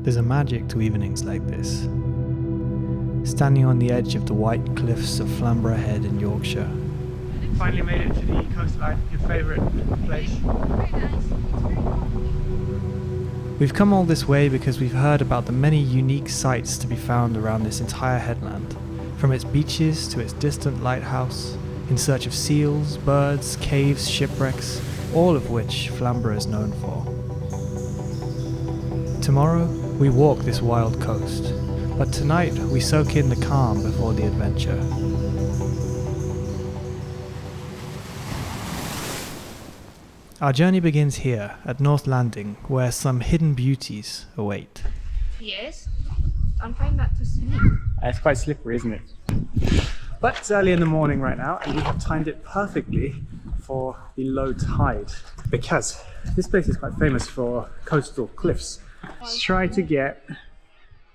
There's a magic to evenings like this. Standing on the edge of the white cliffs of Flamborough Head in Yorkshire. Finally made it to the coastline, your favourite place. We've come all this way because we've heard about the many unique sights to be found around this entire headland, from its beaches to its distant lighthouse, in search of seals, birds, caves, shipwrecks, all of which Flamborough is known for. Tomorrow, we walk this wild coast, but tonight we soak in the calm before the adventure. Our journey begins here, at North Landing, where some hidden beauties await. Yes, I'm trying not to sleep. It's quite slippery, isn't it? But it's early in the morning right now, and we have timed it perfectly for the low tide, because this place is quite famous for coastal cliffs. Let's try to get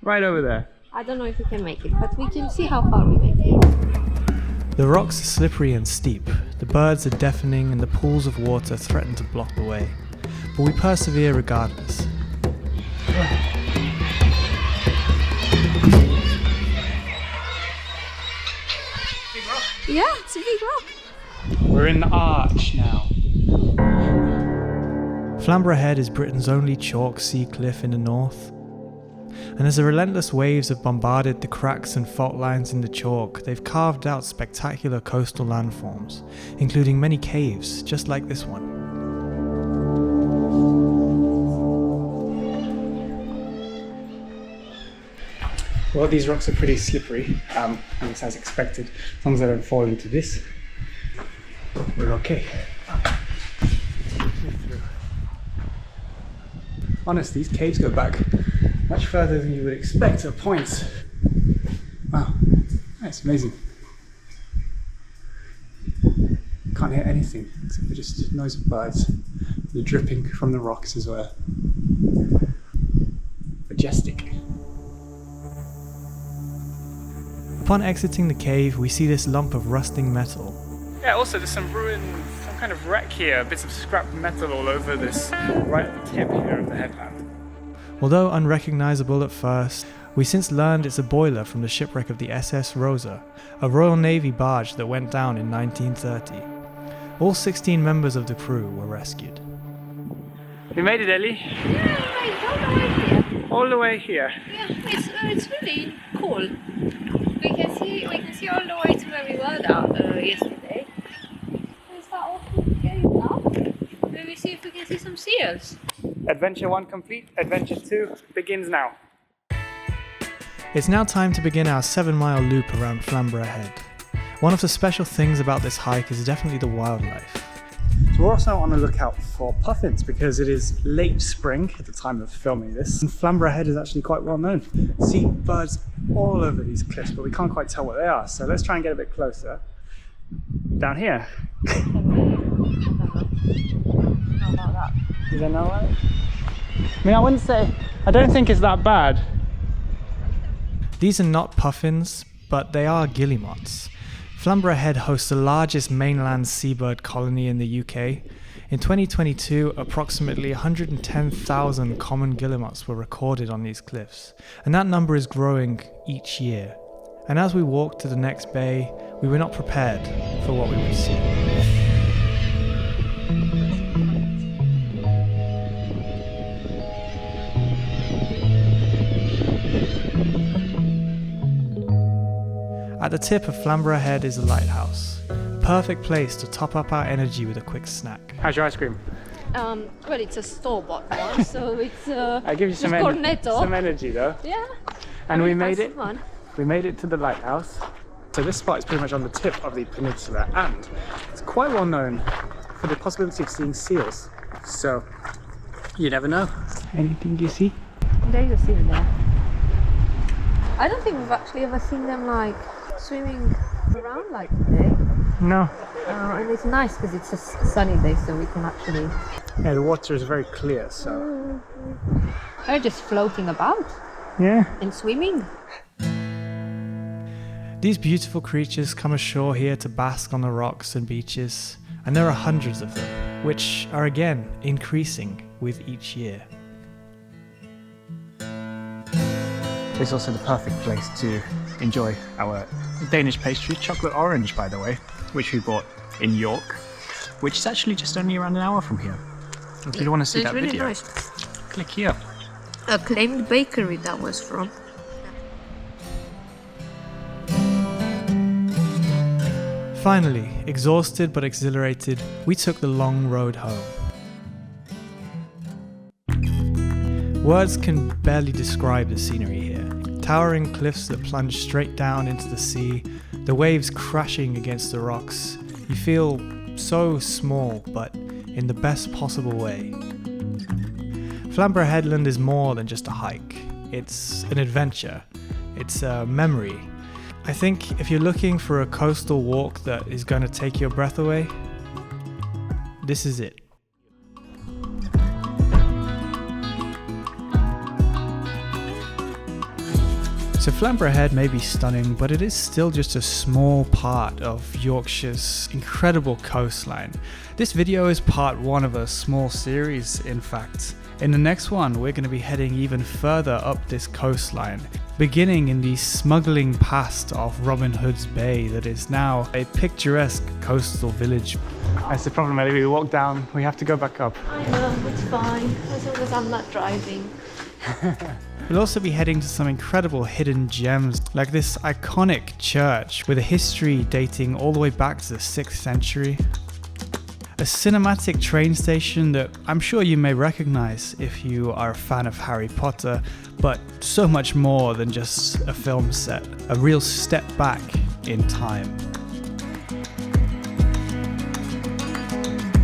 right over there. I don't know if we can make it, but we can see how far we make it. The rocks are slippery and steep, the birds are deafening, and the pools of water threaten to block the way. But we persevere regardless. Big rock. Yeah, it's a big rock. We're in the arch now. Flamborough Head is Britain's only chalk sea cliff in the north. And as the relentless waves have bombarded the cracks and fault lines in the chalk, they've carved out spectacular coastal landforms, including many caves, just like this one. Well, these rocks are pretty slippery, and it's as expected. As long as I don't fall into this, we're okay. Honestly, these caves go back much further than you would expect at points. Wow, that's amazing. Can't hear anything except for just noise of birds. The dripping from the rocks as well. Majestic. Upon exiting the cave, we see this lump of rusting metal. Yeah, also there's some ruins, some kind of wreck here, bits of scrap metal all over this, right at the tip here of the headland. Although unrecognizable at first, we since learned it's a boiler from the shipwreck of the SS Rosa, a Royal Navy barge that went down in 1930. All 16 members of the crew were rescued. We made it, Ellie. Yeah, All the way here. Yeah, it's really cool. We can see all the way to where we were down yesterday. Is that all getting up? Maybe see if we can see some seals. Adventure 1 complete, Adventure 2 begins now. It's now time to begin our 7-mile loop around Flamborough Head. One of the special things about this hike is definitely the wildlife. So we're also on the lookout for puffins because it is late spring at the time of filming this. And Flamborough Head is actually quite well known. See birds all over these cliffs, but we can't quite tell what they are. So let's try and get a bit closer. Down here. How about that? Is that not right? I mean, I don't think it's that bad. These are not puffins, but they are guillemots. Flamborough Head hosts the largest mainland seabird colony in the UK. In 2022, approximately 110,000 common guillemots were recorded on these cliffs, and that number is growing each year. And as we walked to the next bay, we were not prepared for what we would see. At the tip of Flamborough Head is a lighthouse, a perfect place to top up our energy with a quick snack. How's your ice cream? Well, it's a store-bought one, so it's I give you some energy though. Yeah. And we made that's it. Fun. We made it to the lighthouse. So this spot is pretty much on the tip of the peninsula, and it's quite well known for the possibility of seeing seals. So you never know. Anything you see? There's a seal there. I don't think we've actually ever seen them like swimming around like today. No. And it's nice because it's a sunny day, so we can actually... Yeah, the water is very clear, so... They're just floating about. Yeah. And swimming. These beautiful creatures come ashore here to bask on the rocks and beaches, and there are hundreds of them, which are again increasing with each year. It's also the perfect place to enjoy our Danish pastry, chocolate orange by the way, which we bought in York, which is actually just only around an hour from here. If you want to see that really video, nice. click here. Acclaimed bakery that was from. Finally, exhausted but exhilarated, we took the long road home. Words can barely describe the scenery here. Towering cliffs that plunge straight down into the sea, the waves crashing against the rocks. You feel so small, but in the best possible way. Flamborough Headland is more than just a hike. It's an adventure. It's a memory. I think if you're looking for a coastal walk that is going to take your breath away, this is it. So Flamborough Head may be stunning, but it is still just a small part of Yorkshire's incredible coastline. This video is part one of a small series, in fact. In the next one, we're going to be heading even further up this coastline, beginning in the smuggling past of Robin Hood's Bay that is now a picturesque coastal village. That's the problem, Ellie. We walk down, we have to go back up. I know, it's fine, as long as I'm not driving. We'll also be heading to some incredible hidden gems, like this iconic church with a history dating all the way back to the 6th century. A cinematic train station that I'm sure you may recognize if you are a fan of Harry Potter, but so much more than just a film set, a real step back in time.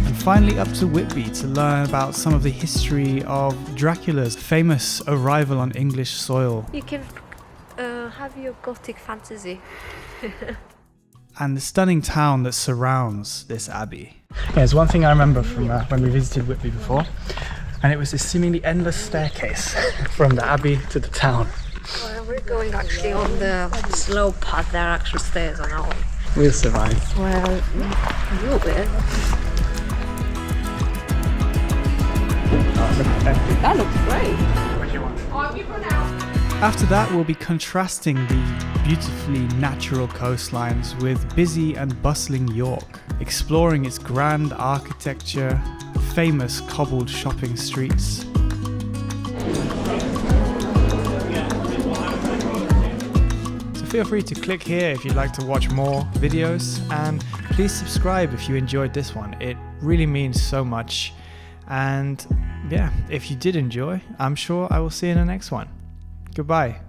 And finally up to Whitby to learn about some of the history of Dracula's famous arrival on English soil. You can have your gothic fantasy. And the stunning town that surrounds this abbey. Yeah, there's one thing I remember from when we visited Whitby before, and it was this seemingly endless staircase from the abbey to the town. Well, we're going actually on the slow path. There are actual stairs on our own. We'll survive. Well, you will. That looks great. What do you want? After that, we'll be contrasting the beautifully natural coastlines with busy and bustling York, exploring its grand architecture, famous cobbled shopping streets. So feel free to click here if you'd like to watch more videos, and please subscribe if you enjoyed this one. It really means so much. And yeah, if you did enjoy, I'm sure I will see you in the next one. Goodbye.